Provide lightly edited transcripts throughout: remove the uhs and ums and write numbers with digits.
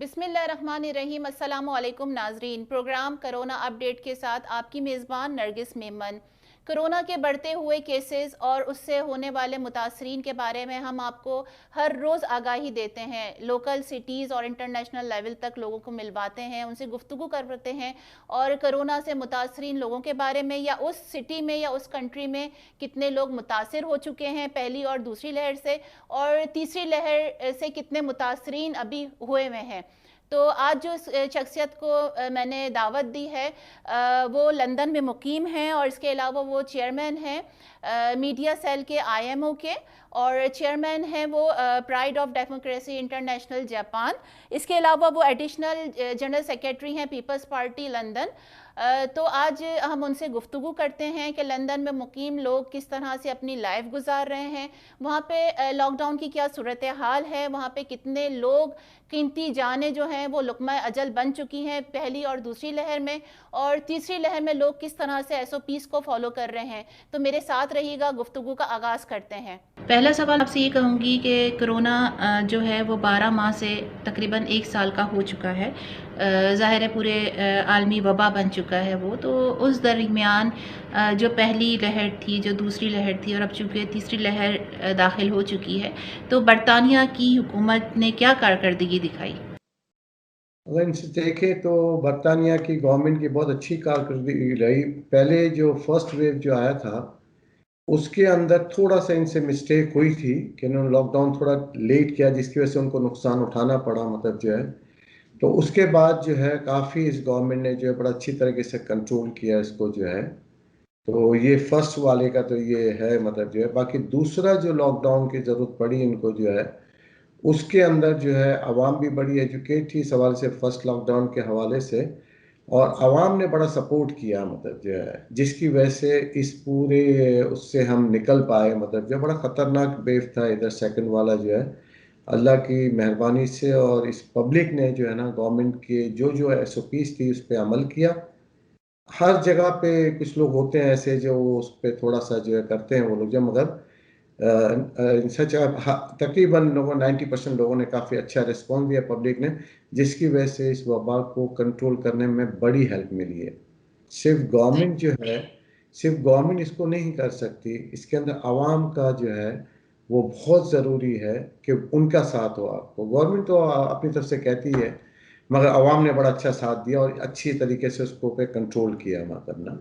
बिस्मिल्लाहिर्रहमानिर्रहीम। अस्सलामु अलैकुम नाजरीन। प्रोग्राम कोरोना अपडेट के साथ आपकी मेज़बान नरगिस मेमन। कोरोना के बढ़ते हुए केसेस और उससे होने वाले मुतासरीन के बारे में हम आपको हर रोज़ आगाही देते हैं। लोकल सिटीज़ और इंटरनेशनल लेवल तक लोगों को मिलवाते हैं, उनसे गुफ्तगू करते हैं और कोरोना से मुतासरीन लोगों के बारे में या उस सिटी में या उस कंट्री में कितने लोग मुतासर हो चुके हैं पहली और दूसरी लहर से, और तीसरी लहर से कितने मुतासरीन अभी हुए हुए हैं। तो आज जो शख्सियत को मैंने दावत दी है वो लंदन में मुकीम हैं और इसके अलावा वो चेयरमैन हैं मीडिया सेल के आईएमओ के, और चेयरमैन हैं वो pride of democracy international Japan. इसके अलावा वो एडिशनल जनरल सेक्रेटरी हैं पीपल्स पार्टी लंदन। तो आज हम उनसे गुफ्तगू करते हैं कि लंदन में मुकीम लोग किस तरह से अपनी लाइफ गुजार रहे हैं, वहाँ पे लॉकडाउन की क्या सूरत हाल है, वहाँ पे कितने लोग कीमती जानें जो हैं वो लुक़मा अजल बन चुकी हैं पहली और दूसरी लहर में, और तीसरी लहर में लोग किस तरह से एसओपीज़ को फॉलो कर रहे हैं। तो मेरे साथ रहिएगा, गुफ्तगू का आगाज़ करते हैं। पहला सवाल आपसे ये कहूँगी कि कोरोना जो है वो 12 माह से तकरीबन 1 साल का हो चुका है। ज़ाहिर है पूरे आलमी वबा बन चुका है वो। तो उस दरमियान जो पहली लहर थी, जो दूसरी लहर थी, और अब चूँकि तीसरी लहर दाखिल हो चुकी है, तो बरतानिया की हुकूमत ने क्या कारकर्दगी दिखाई? अगर इनसे देखें तो बरतानिया की गवर्नमेंट की बहुत अच्छी कारकर्दगी रही। पहले जो फर्स्ट वेव जो आया था उसके अंदर थोड़ा सा इनसे मिस्टेक हुई थी कि इन्होंने लॉकडाउन थोड़ा लेट किया, जिसकी वजह से उनको नुकसान उठाना पड़ा, मतलब जो है। तो उसके बाद जो है काफ़ी इस गवर्नमेंट ने जो है बड़ा अच्छी तरीके से कंट्रोल किया इसको जो है। तो ये फर्स्ट वाले का तो ये है, मतलब जो है। बाकी दूसरा जो लॉकडाउन की ज़रूरत पड़ी इनको जो है, उसके अंदर जो है आवाम भी बड़ी एजुकेट थी इस हवाले से, फर्स्ट लॉकडाउन के हवाले से। और आवाम ने बड़ा सपोर्ट किया, मतलब जो है, जिसकी वजह से इस पूरे उससे हम निकल पाए। मतलब जो बड़ा ख़तरनाक वेव था इधर सेकंड वाला जो है, अल्लाह की मेहरबानी से और इस पब्लिक ने जो है ना गवर्नमेंट के जो जो एसओपीज थी उस पर अमल किया। हर जगह पे कुछ लोग होते हैं ऐसे जो उस पर थोड़ा सा जो है करते हैं वो लोग जो, मगर सच तकरीबन लोगों 90% लोगों ने काफ़ी अच्छा रिस्पॉन्स दिया पब्लिक ने, जिसकी वजह से इस वबा को कंट्रोल करने में बड़ी हेल्प मिली है। सिर्फ गवर्नमेंट जो है, सिर्फ गवर्नमेंट इसको नहीं कर सकती, इसके अंदर आवाम का जो है वो बहुत ज़रूरी है कि उनका साथ हो। आपको गवर्नमेंट तो अपनी तरफ से कहती है, मगर आवाम ने बड़ा अच्छा साथ दिया और अच्छी तरीके से उसको पे कंट्रोल किया, मतलब ना।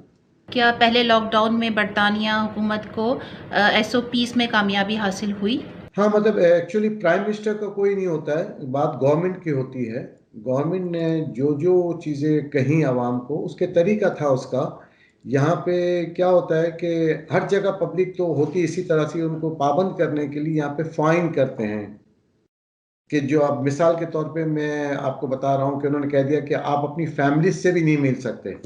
क्या पहले लॉकडाउन में बरतानिया हुकूमत को एसओपीज़ में कामयाबी हासिल हुई? हाँ, मतलब एक्चुअली प्राइम मिनिस्टर का कोई नहीं होता है, बात गवर्नमेंट की होती है। गवर्नमेंट ने जो जो चीज़ें कहीं आवाम को, उसके तरीका था उसका। यहाँ पे क्या होता है कि हर जगह पब्लिक तो होती इसी तरह से, उनको पाबंद करने के लिए यहाँ पे फाइन करते हैं। कि जो अब मिसाल के तौर पे मैं आपको बता रहा हूँ कि उन्होंने कह दिया कि आप अपनी फैमिली से भी नहीं मिल सकते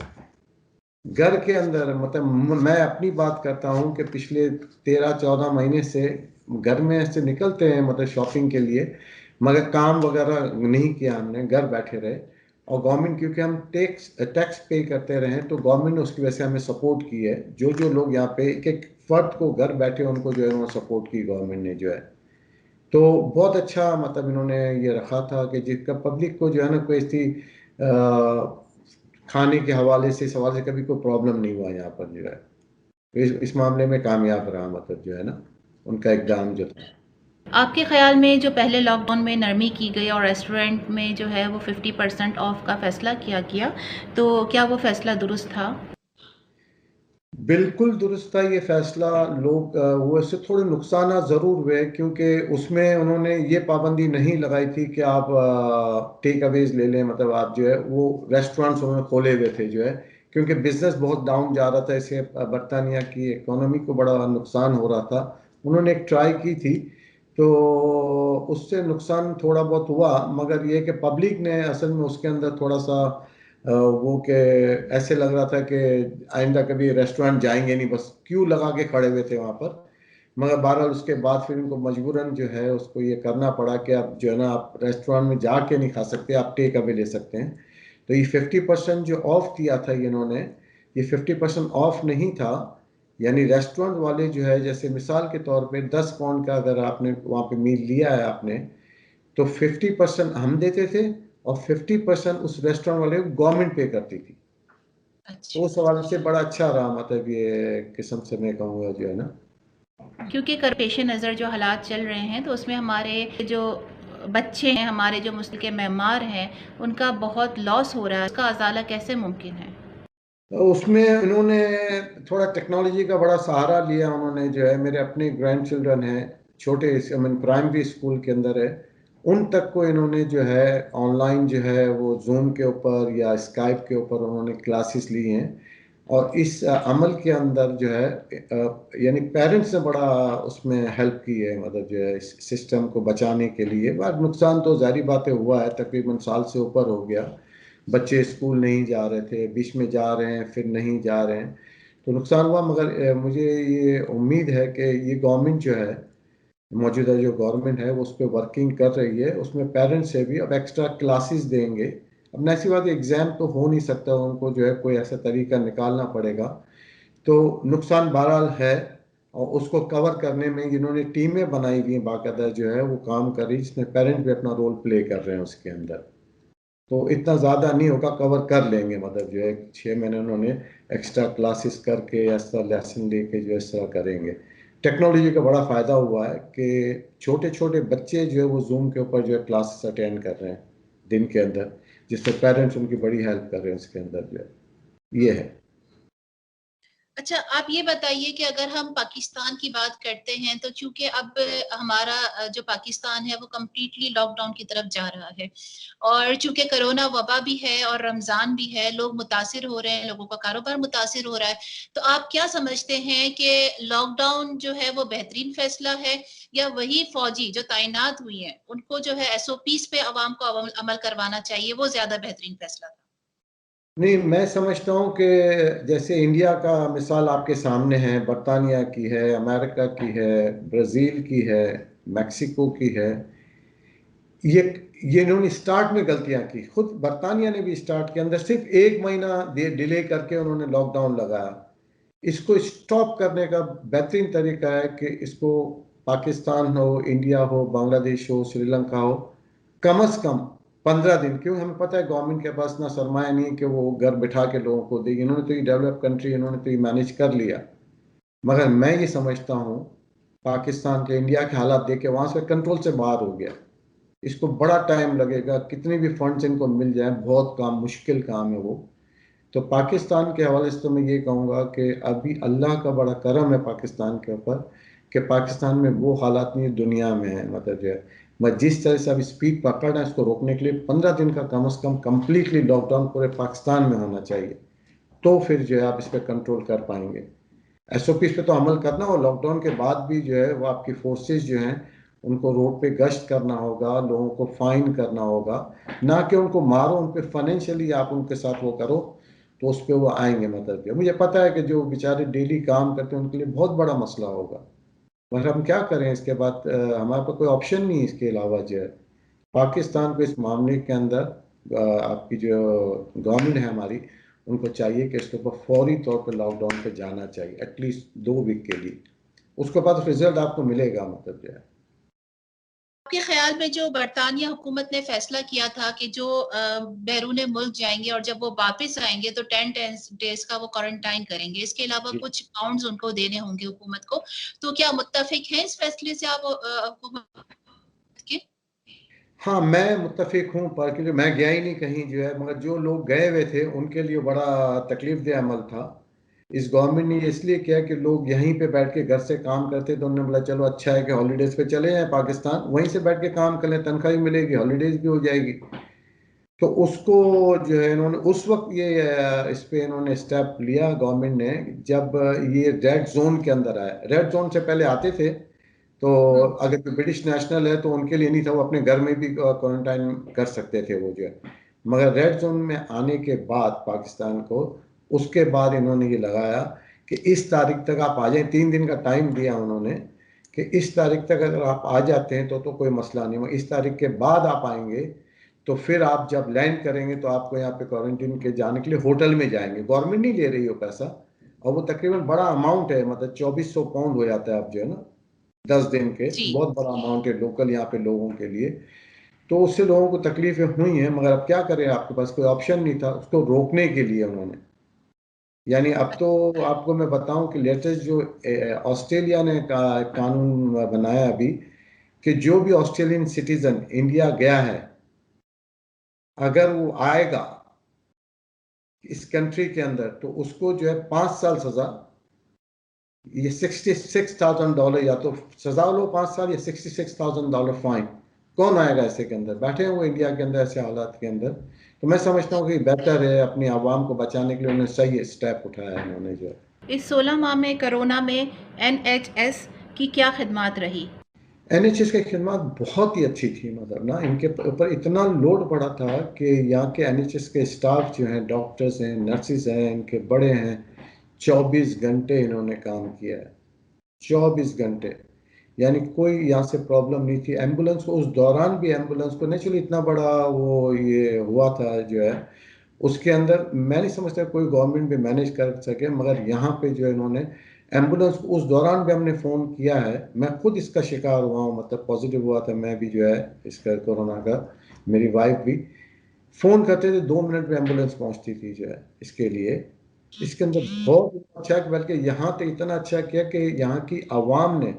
घर के अंदर। मतलब मैं अपनी बात करता हूँ कि पिछले 13-14 महीने से घर में से निकलते हैं, मतलब शॉपिंग के लिए, मगर काम वगैरह नहीं किया हमने, घर बैठे रहे। और गवर्नमेंट, क्योंकि हम टैक्स टैक्स पे करते रहे, तो गवर्नमेंट ने उसकी वजह से हमें सपोर्ट की है। जो जो लोग यहाँ पे एक एक फर्द को घर बैठे उनको जो है उन्होंने सपोर्ट की गवर्नमेंट ने जो है। तो बहुत अच्छा, मतलब इन्होंने ये रखा था कि जिसका पब्लिक को जो है ना कोई ऐसी खाने के हवाले से इस हवाले से कभी कोई प्रॉब्लम नहीं हुआ यहाँ पर जो है। तो इस मामले में कामयाब रहा, मतलब जो है ना उनका इकदाम जो था। आपके ख़्याल में जो पहले लॉकडाउन में नरमी की गई और रेस्टोरेंट में जो है वो 50% ऑफ का फ़ैसला किया गया, तो क्या वो फ़ैसला दुरुस्त था? बिल्कुल दुरुस्त था ये फैसला। लोग वो इससे थोड़े नुकसान ज़रूर हुए, क्योंकि उसमें उन्होंने ये पाबंदी नहीं लगाई थी कि आप टेक अवेज ले लें। मतलब आप जो है वो रेस्टोरेंट्स उन्होंने खोले हुए थे जो है, क्योंकि बिजनेस बहुत डाउन जा रहा था, इससे बरतानिया की इकोनॉमी को बड़ा नुकसान हो रहा था। उन्होंने एक ट्राई की थी, तो उससे नुकसान थोड़ा बहुत हुआ, मगर ये कि पब्लिक ने असल में उसके अंदर थोड़ा सा वो कि ऐसे लग रहा था कि आइंदा कभी रेस्टोरेंट जाएंगे नहीं, बस क्यू लगा के खड़े हुए थे वहाँ पर। मगर बहरहाल उसके बाद फिर उनको मजबूरन जो है उसको ये करना पड़ा कि आप जो है ना आप रेस्टोरेंट में जाके नहीं खा सकते, आप टेक अवे ले सकते हैं। तो ये 50% जो ऑफ दिया था इन्होंने, ये 50% ऑफ नहीं था। यानी रेस्टोरेंट वाले जो है, जैसे मिसाल के तौर पे 10 पाउंड का अगर आपने वहाँ पे मील लिया है आपने, तो 50% हम देते थे और 50% उस रेस्टोरेंट वाले को गवर्नमेंट पे करती थी। तो उस हवाले से बड़ा अच्छा रहा, मतलब ये किस्म से मैं कहूँगा जो है ना, क्योंकि पेश नज़र जो हालात चल रहे हैं तो उसमें हमारे जो बच्चे हैं, हमारे जो मुस्लिम के मेहमान हैं, उनका बहुत लॉस हो रहा है, उसका अजाला कैसे मुमकिन है? तो उसमें इन्होंने थोड़ा टेक्नोलॉजी का बड़ा सहारा लिया उन्होंने, जो है मेरे अपने ग्रैंड चिल्ड्रन हैं छोटे, मीन प्राइमरी स्कूल के अंदर है, उन तक को इन्होंने जो है ऑनलाइन जो है वो जूम के ऊपर या स्काइप के ऊपर उन्होंने क्लासेस ली हैं। और इस अमल के अंदर जो है यानी पेरेंट्स ने बड़ा उसमें हेल्प की है, मतलब जो है इस सिस्टम को बचाने के लिए। बात नुकसान तो जारी बातें हुआ है, तकरीबन साल से ऊपर हो गया, बच्चे स्कूल नहीं जा रहे थे, बीच में जा रहे हैं फिर नहीं जा रहे हैं, तो नुकसान हुआ। मगर मुझे ये उम्मीद है कि ये गवर्नमेंट जो है, मौजूदा जो गवर्नमेंट है वो उस पर वर्किंग कर रही है, उसमें पेरेंट्स से भी अब एक्स्ट्रा क्लासेस देंगे। अब ऐसी बात, एग्ज़ाम तो हो नहीं सकता, उनको जो है कोई ऐसा तरीका निकालना पड़ेगा। तो नुकसान बहरहाल है, और उसको कवर करने में जिन्होंने टीमें बनाई हुई हैं बाकायदा जो है वो काम कर रही है, जिसमें पेरेंट्स भी अपना रोल प्ले कर रहे हैं उसके अंदर। तो इतना ज़्यादा नहीं होगा, कवर कर लेंगे, मतलब जो है 6 महीने उन्होंने एक्स्ट्रा क्लासेस करके या इस तरह लेसन लेके जो इस तरह करेंगे। टेक्नोलॉजी का बड़ा फ़ायदा हुआ है कि छोटे छोटे बच्चे जो है वो जूम के ऊपर जो है क्लासेस अटेंड कर रहे हैं दिन के अंदर, जिससे पेरेंट्स उनकी बड़ी हेल्प कर रहे हैं उसके अंदर जो है ये है। अच्छा, आप ये बताइए कि अगर हम पाकिस्तान की बात करते हैं तो चूंकि अब हमारा जो पाकिस्तान है वो कम्प्लीटली लॉकडाउन की तरफ जा रहा है, और चूंकि कोरोना वबा भी है और रमजान भी है, लोग मुतासिर हो रहे हैं, लोगों का कारोबार मुतासिर हो रहा है, तो आप क्या समझते हैं कि लॉकडाउन जो है वो बेहतरीन फैसला है, या वही फौजी जो तैनात हुई हैं उनको जो है एसओपीज पे अवाम को अमल करवाना चाहिए, वो ज्यादा बेहतरीन फैसला था? नहीं, मैं समझता हूँ कि जैसे इंडिया का मिसाल आपके सामने है, बरतानिया की है, अमेरिका की है, ब्राज़ील की है, मैक्सिको की है, ये ये इन्होंने स्टार्ट में गलतियां की। खुद बरतानिया ने भी स्टार्ट के अंदर सिर्फ 1 महीना डिले करके उन्होंने लॉकडाउन लगाया। इसको स्टॉप करने का बेहतरीन तरीका है कि इसको पाकिस्तान हो, इंडिया हो, बांग्लादेश हो, श्रीलंका हो, कम से कम 15 दिन, क्यों हमें पता है गवर्नमेंट के पास ना सरमाया नहीं है कि वो घर बिठा के लोगों को देगी। इन्होंने तो ये डेवलप कंट्री, इन्होंने तो ये मैनेज कर लिया। मगर मैं ये समझता हूँ पाकिस्तान के, इंडिया के हालात देख के वहाँ से कंट्रोल से बाहर हो गया। इसको बड़ा टाइम लगेगा, कितने भी फंड्स इनको मिल जाए, बहुत काम, मुश्किल काम है वो। तो पाकिस्तान के हवाले से तो मैं ये कहूँगा कि अभी अल्लाह का बड़ा करम है पाकिस्तान के ऊपर, कि पाकिस्तान में वो हालात नहीं दुनिया में है, मतलब जो है मैं जिस तरह से अब स्पीड पकड़ रहा है इसको रोकने के लिए 15 दिन का कम से कम कम्प्लीटली लॉकडाउन पूरे पाकिस्तान में होना चाहिए, तो फिर जो है आप इस पर कंट्रोल कर पाएंगे। एसओपी पे तो अमल करना, और लॉकडाउन के बाद भी जो है वो आपकी फोर्सेस जो हैं उनको रोड पे गश्त करना होगा, लोगों को फाइन करना होगा, ना कि उनको मारो, उन पे फाइनेंशियली आप उनके साथ वो करो, तो उस पे वो आएंगे। मतलब जो मुझे पता है कि जो बेचारे डेली काम करते हैं उनके लिए बहुत बड़ा मसला होगा, मगर हम क्या करें इसके बाद, हमारे पास कोई ऑप्शन नहीं है इसके अलावा जो है। पाकिस्तान को इस मामले के अंदर आपकी जो गवर्नमेंट है हमारी, उनको चाहिए कि इसके ऊपर फौरी तौर पर लॉकडाउन पे जाना चाहिए, एटलीस्ट 2 वीक के लिए। उसके बाद रिजल्ट आपको मिलेगा, मतलब जो है। आपके ख्याल में जो बरतानिया हुकूमत ने फैसला किया था कि जो बैरून मुल्क जाएंगे और जब वो वापस आएंगे तो 10 डेज का वो क्वारंटाइन करेंगे, इसके अलावा जी। कुछ पाउंड्स उनको देने होंगे हुकूमत को, तो क्या मुत्तफिक हैं इस फैसले से आप हुकूमत के? हाँ, मैं मुत्तफिक हूँ, पर क्योंकि मैं गया ही नहीं कहीं जो है, मगर जो लोग गए हुए थे उनके लिए बड़ा तकलीफ दह अमल था। इस गवर्नमेंट ने ये इसलिए किया कि लोग यहीं पे बैठ के घर से काम करते, तो उन्होंने बोला चलो अच्छा है कि हॉलीडेज पे चले जाएं पाकिस्तान, वहीं से बैठ के काम कर लें, तनख्वाह भी मिलेगी, हॉलीडेज भी हो जाएगी। तो उसको जो है इन्होंने उस वक्त ये इस पे इन्होंने स्टेप लिया गवर्नमेंट ने, जब ये रेड जोन के अंदर आया। रेड जोन से पहले आते थे तो अगर कोई ब्रिटिश नेशनल है तो उनके लिए नहीं था, वो अपने घर में भी क्वारंटाइन कर सकते थे वो जो है। मगर रेड जोन में आने के बाद पाकिस्तान को, उसके बाद इन्होंने ये लगाया कि इस तारीख तक आप आ जाएं, 3 दिन का टाइम दिया उन्होंने कि इस तारीख तक अगर आप आ जाते हैं तो कोई मसला नहीं, मगर इस तारीख के बाद आप आएंगे तो फिर आप जब लैंड करेंगे तो आपको यहाँ पे क्वारंटीन के जाने के लिए होटल में जाएंगे, गवर्नमेंट नहीं ले रही हो पैसा। और वो तकरीबन बड़ा अमाउंट है, मतलब 2400 पाउंड हो जाता है आप जो है ना 10 दिन के, जी। बहुत बड़ा अमाउंट है लोकल यहाँ पे लोगों के लिए। तो उससे लोगों को तकलीफें हुई हैं, मगर अब क्या करें, आपके पास कोई ऑप्शन नहीं था उसको रोकने के लिए उन्होंने। यानी अब तो आपको मैं बताऊं कि लेटेस्ट जो ऑस्ट्रेलिया ने कानून बनाया अभी, कि जो भी ऑस्ट्रेलियन सिटीजन इंडिया गया है, अगर वो आएगा इस कंट्री के अंदर, तो उसको जो है 5 साल सजा, ये $66,000, या तो सजा लो 5 साल या $66,000 फाइन। कौन आएगा ऐसे के अंदर, बैठे हैं वो इंडिया के अंदर ऐसे हालात के अंदर। तो मैं समझता हूँ कि बेहतर है, अपनी आवाम को बचाने के लिए उन्होंने सही स्टेप उठाया है उन्होंने जो। इस 16 माह में कोरोना में NHS की क्या खिदमत रही? NHS की खिदमत बहुत ही अच्छी थी, मतलब ना इनके ऊपर इतना लोड पड़ा था कि यहाँ के NHS के स्टाफ जो हैं, डॉक्टर्स हैं, नर्सिस हैं, इनके बड़े हैं, 24 घंटे इन्होंने काम किया है, 24 घंटे। यानी कोई यहाँ से प्रॉब्लम नहीं थी। एम्बुलेंस को उस दौरान भी, एम्बुलेंस को नेचुरली इतना बड़ा वो ये हुआ था जो है, उसके अंदर मैं नहीं समझता कोई गवर्नमेंट भी मैनेज कर सके, मगर यहाँ पे जो है इन्होंने एम्बुलेंस को उस दौरान भी हमने फ़ोन किया है। मैं खुद इसका शिकार हुआ हूँ, मतलब पॉजिटिव हुआ था मैं भी जो है इसका, कोरोना का। मेरी वाइफ भी फ़ोन करते थे, 2 मिनट में एम्बुलेंस पहुँचती थी जो है इसके लिए। इसके अंदर बहुत अच्छा, बल्कि यहाँ तो इतना अच्छा किया कि यहाँ की आवाम ने,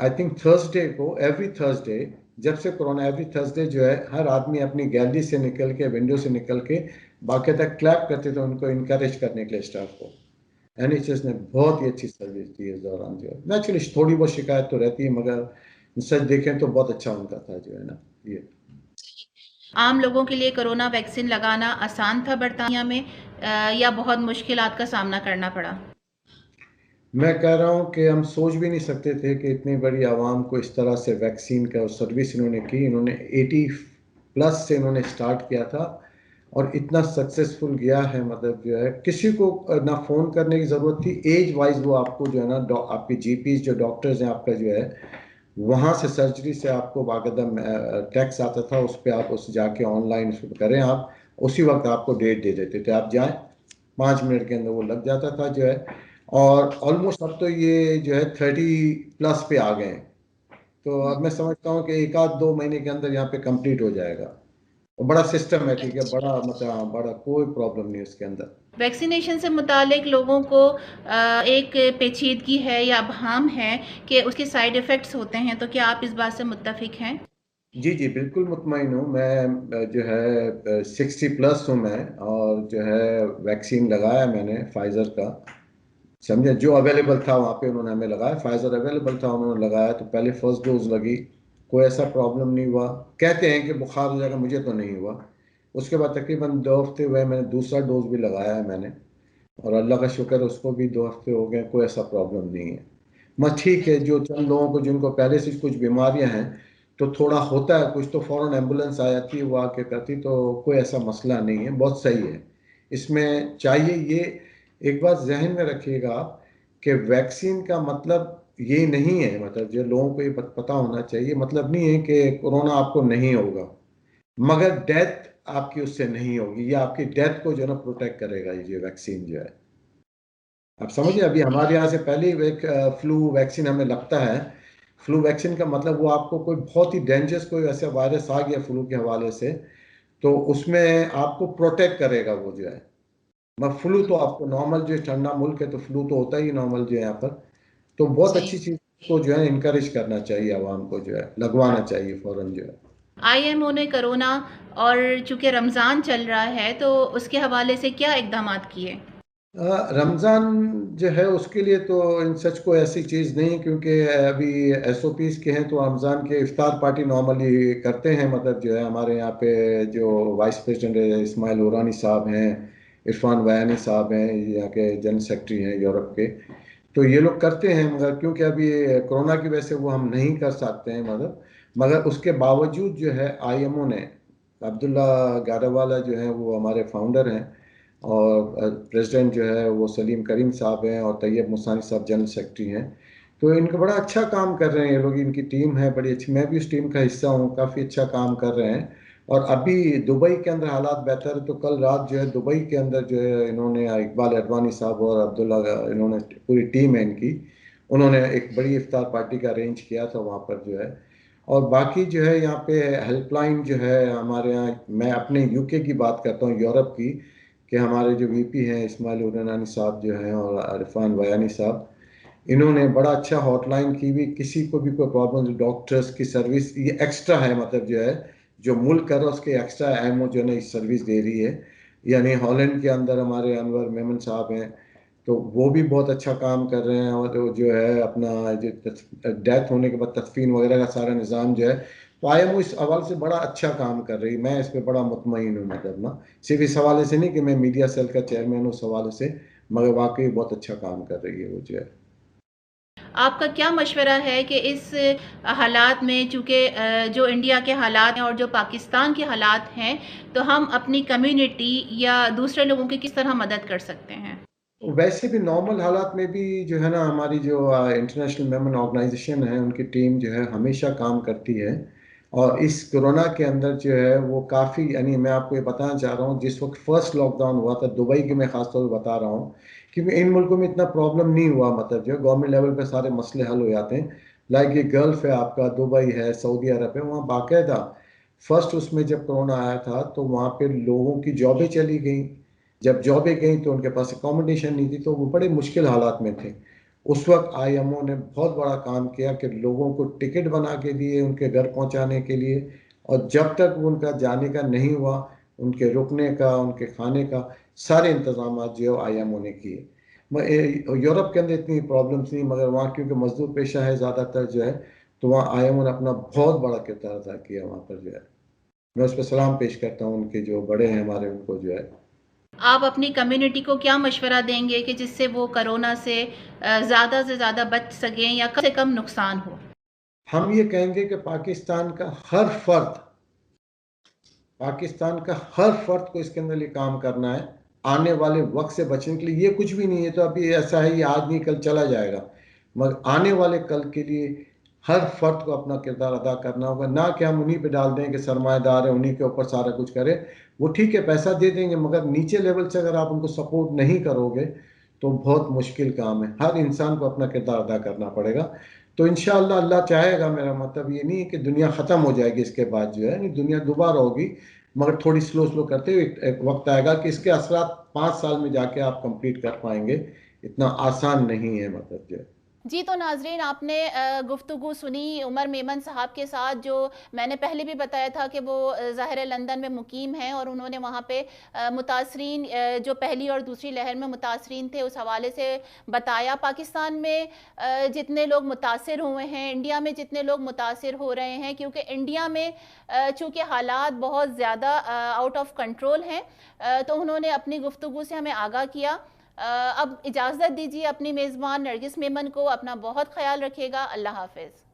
आई थिंक थर्सडे को, एवरी थर्सडे, जब से कोरोना, एवरी थर्सडे जो है हर आदमी अपनी गैलरी से निकल के, विंडो से निकल के बाकायदा क्लैप करते थे उनको इनकरेज करने के लिए, स्टाफ को। NHS ने बहुत ही अच्छी सर्विस दी इस दौरान जो है। नेचुरली थोड़ी बहुत शिकायत तो रहती है, मगर सच देखें तो बहुत अच्छा उनका था जो है ना ये। आम लोगों के लिए कोरोना वैक्सीन लगाना आसान था बरतानिया में, या बहुत मुश्किलात का सामना करना पड़ा? मैं कह रहा हूँ कि हम सोच भी नहीं सकते थे कि इतनी बड़ी आवाम को इस तरह से वैक्सीन का सर्विस इन्होंने की। इन्होंने 80+ से इन्होंने स्टार्ट किया था और इतना सक्सेसफुल गया है, मतलब जो है किसी को ना फ़ोन करने की ज़रूरत थी। एज वाइज वो आपको जो है ना, आपके GPs जो डॉक्टर्स हैं आपका जो है, वहाँ से सर्जरी से आपको बाकायदा टैक्स आता था, उस पर आप उस जाके ऑनलाइन उसको करें, आप उसी वक्त आपको डेट दे देते थे, आप जाएँ, 5 मिनट के अंदर वो लग जाता था जो है। और ऑलमोस्ट अब तो ये जो है 30+ पे आ गए हैं। तो अब मैं समझता हूँ कि 1 आध 2 महीने के अंदर यहाँ पे कंप्लीट हो जाएगा। और बड़ा सिस्टमेटिक है, बड़ा मतलब हाँ, बड़ा कोई प्रॉब्लम नहीं है उसके अंदर। वैक्सीनेशन से मुतालिक लोगों को एक पेचीदगी है या अबहम है कि उसके साइड इफ़ेक्ट्स होते हैं, तो क्या आप इस बात से मुत्तफ़िक हैं? जी जी, बिल्कुल मुतमईन हूँ मैं। जो है 60+ हूँ मैं, और जो है वैक्सीन लगाया मैंने फाइज़र का। समझे, जो अवेलेबल था वहाँ पे उन्होंने हमें लगाया, फाइजर अवेलेबल था, उन्होंने लगाया, तो पहले फर्स्ट डोज लगी, कोई ऐसा प्रॉब्लम नहीं हुआ। कहते हैं कि बुखार हो जाएगा, मुझे तो नहीं हुआ। उसके बाद तकरीबन 2 हफ्ते हुए, मैंने दूसरा डोज भी लगाया है मैंने, और अल्लाह का शुक्र है उसको भी 2 हफ्ते हो गए, कोई ऐसा प्रॉब्लम नहीं है। बस ठीक है, जो चंद लोगों को जिनको पहले से कुछ बीमारियां हैं, तो थोड़ा होता है कुछ, तो फ़ौरन एम्बुलेंस आ जाती है, वो आके करती, तो कोई ऐसा मसला नहीं है, बहुत सही है। इसमें चाहिए ये एक बात जहन में रखिएगा आप, कि वैक्सीन का मतलब ये नहीं है, मतलब जो लोगों को ये पता होना चाहिए, मतलब नहीं है कि कोरोना आपको नहीं होगा, मगर डेथ आपकी उससे नहीं होगी। ये आपकी डेथ को जो है ना प्रोटेक्ट करेगा ये वैक्सीन जो है। आप समझिए, अभी हमारे यहाँ से पहले ही एक फ्लू वैक्सीन हमें लगता है। फ्लू वैक्सीन का मतलब वो आपको कोई बहुत ही डेंजरस कोई ऐसा वायरस आ गया फ्लू के हवाले से, तो उसमें आपको प्रोटेक्ट करेगा वो जो है। मैं फ्लू तो आपको नॉर्मल, जो ठंडा मुल्क है तो फ्लू तो होता ही नॉर्मल जो है यहाँ पर। तो बहुत सही। अच्छी चीज़ को जो है इनकरेज करना चाहिए, आवाम को जो है लगवाना चाहिए फ़ौरन जो है। IMO ने कोरोना और चूंकि रमज़ान चल रहा है तो उसके हवाले से क्या इकदामात किए? रमज़ान जो है उसके लिए तो इन सच को ऐसी चीज़ नहीं, क्योंकि अभी SOPs के हैं, तो रमज़ान के इफ्तार पार्टी नॉर्मली करते हैं, मतलब जो है हमारे यहाँ पे जो वाइस प्रेसिडेंट है इस्माइल हुरानी साहब हैं, इरफान बयानी साहब हैं, यहाँ के जनरल सेक्रेटरी हैं यूरोप के, तो ये लोग करते हैं, मगर क्योंकि अभी कोरोना की वजह से वो हम नहीं कर सकते हैं, मगर उसके बावजूद जो है IMO ने, अब्दुल्ला गाडावाला जो है वो हमारे फाउंडर हैं, और प्रेसिडेंट जो है वो सलीम करीम साहब हैं, और तैयब मुसानी साहब जनरल सेक्रेटरी हैं। तो इनका बड़ा अच्छा काम कर रहे हैं ये लोग, इनकी टीम है बड़ी अच्छी, मैं भी उस टीम का हिस्सा हूँ, काफ़ी अच्छा काम कर रहे हैं। और अभी दुबई के अंदर हालात बेहतर है, तो कल रात जो है दुबई के अंदर जो है इन्होंने, इकबाल अडवाणी साहब और अब्दुल्ला इन्होंने, पूरी टीम है इनकी, उन्होंने एक बड़ी इफ्तार पार्टी का अरेंज किया था वहाँ पर जो है। और बाकी जो है यहाँ पे हेल्पलाइन जो है हमारे यहाँ, मैं अपने यूके की बात करता हूँ, यूरोप की, कि हमारे जो वीपी हैं इस्माइल उरनानी साहब जो हैं और अरफान वयानी साहब, इन्होंने बड़ा अच्छा हॉटलाइन की भी, किसी को भी कोई प्रॉब्लम, डॉक्टर्स की सर्विस ये एक्स्ट्रा है, मतलब जो है जो मुल्क कर रहा है उसके एक्स्ट्रा एमओ जो है ना इस सर्विस दे रही है। यानी हॉलैंड के अंदर हमारे अनवर मेमन साहब हैं, तो वो भी बहुत अच्छा काम कर रहे हैं। और जो है अपना जो डेथ होने के बाद तदफीन वगैरह का सारा निज़ाम जो है, तो आईएमओ इस हवाले से बड़ा अच्छा काम कर रही है। मैं इस पर बड़ा मुतमईन हूँ, मतलब ना सिर्फ इस हवाले से नहीं कि मैं मीडिया सेल का चेयरमैन हूँ उस हवाले से, मगर वाकई बहुत अच्छा काम कर रही है वो जो है। आपका क्या मशवरा है कि इस हालात में, चूँकि जो इंडिया के हालात हैं और जो पाकिस्तान के हालात हैं, तो हम अपनी कम्युनिटी या दूसरे लोगों की किस तरह मदद कर सकते हैं? वैसे भी नॉर्मल हालात में भी जो है ना, हमारी जो इंटरनेशनल मेमन ऑर्गेनाइजेशन है उनकी टीम जो है हमेशा काम करती है। और इस कोरोना के अंदर जो है वो काफ़ी, यानी मैं आपको ये बताना चाह रहा हूँ, जिस वक्त फर्स्ट लॉकडाउन हुआ था दुबई की मैं खासतौर पर बता रहा हूँ, क्योंकि इन मुल्कों में इतना प्रॉब्लम नहीं हुआ, मतलब जो गवर्नमेंट लेवल पे सारे मसले हल हो जाते हैं। लाइक ये गल्फ है आपका, दुबई है, सऊदी अरब है, वहाँ बाकायदा फर्स्ट उसमें जब कोरोना आया था तो वहाँ पे लोगों की जॉबें चली गई। जब जॉबें गई तो उनके पास अकोमोडेशन नहीं थी, तो वो बड़े मुश्किल हालात में थे। उस वक्त आईएमओ ने बहुत बड़ा काम किया कि लोगों को टिकट बना के दिए उनके घर पहुंचाने के लिए, और जब तक उनका जाने का नहीं हुआ, उनके रुकने का, उनके खाने का सारे इंतजाम जो है आईएमओ ने किए। यूरोप के अंदर इतनी प्रॉब्लम्स नहीं, मगर वहाँ क्योंकि मजदूर पेशा है ज़्यादातर जो है, तो वहाँ आईएमओ ने अपना बहुत बड़ा किरदार अदा किया वहाँ पर जो है। मैं उस पर सलाम पेश करता हूँ, उनके जो बड़े हैं हमारे, उनको जो है। आप अपनी कम्युनिटी को क्या मशवरा देंगे कि जिससे वो कोरोना से ज़्यादा से ज़्यादा बच सकें या कम से कम नुकसान हो? हम ये कहेंगे कि पाकिस्तान का हर फर्द को इसके अंदर ये काम करना है, आने वाले वक्त से बचने के लिए। ये कुछ भी नहीं है तो अभी ऐसा है, ये आज नहीं कल चला जाएगा, मगर आने वाले कल के लिए हर फर्द को अपना किरदार अदा करना होगा। ना कि हम उन्हीं पे डाल दें कि सरमाएदार है उन्हीं के ऊपर सारा कुछ करे। वो ठीक है पैसा दे देंगे, मगर नीचे लेवल से अगर आप उनको सपोर्ट नहीं करोगे तो बहुत मुश्किल काम है। हर इंसान को अपना किरदार अदा करना पड़ेगा। तो इंशाअल्लाह अल्लाह चाहेगा, मेरा मतलब ये नहीं है कि दुनिया ख़त्म हो जाएगी इसके बाद जो है, नहीं, दुनिया दोबारा होगी, मगर थोड़ी स्लो स्लो करते हुए एक वक्त आएगा कि इसके असरात 5 साल में जाके आप कंप्लीट कर पाएंगे। इतना आसान नहीं है, मतलब जो है। जी, तो नाज़रीन, आपने गुफ्तगू सुनी उमर मेमन साहब के साथ, जो मैंने पहले भी बताया था कि वो ज़ाहिर लंदन में मुकीम हैं और उन्होंने वहाँ पे मुतासरीन, जो पहली और दूसरी लहर में मुतासरीन थे, उस हवाले से बताया। पाकिस्तान में जितने लोग मुतासर हुए हैं, इंडिया में जितने लोग मुतासर हो रहे हैं, क्योंकि इंडिया में चूँकि हालात बहुत ज़्यादा आउट ऑफ कंट्रोल हैं, तो उन्होंने अपनी गुफ्तगू से हमें आगाह किया। अब इजाज़त दीजिए अपनी मेज़बान नरगिस मेमन को। अपना बहुत ख्याल रखिएगा। अल्लाह हाफ़िज़।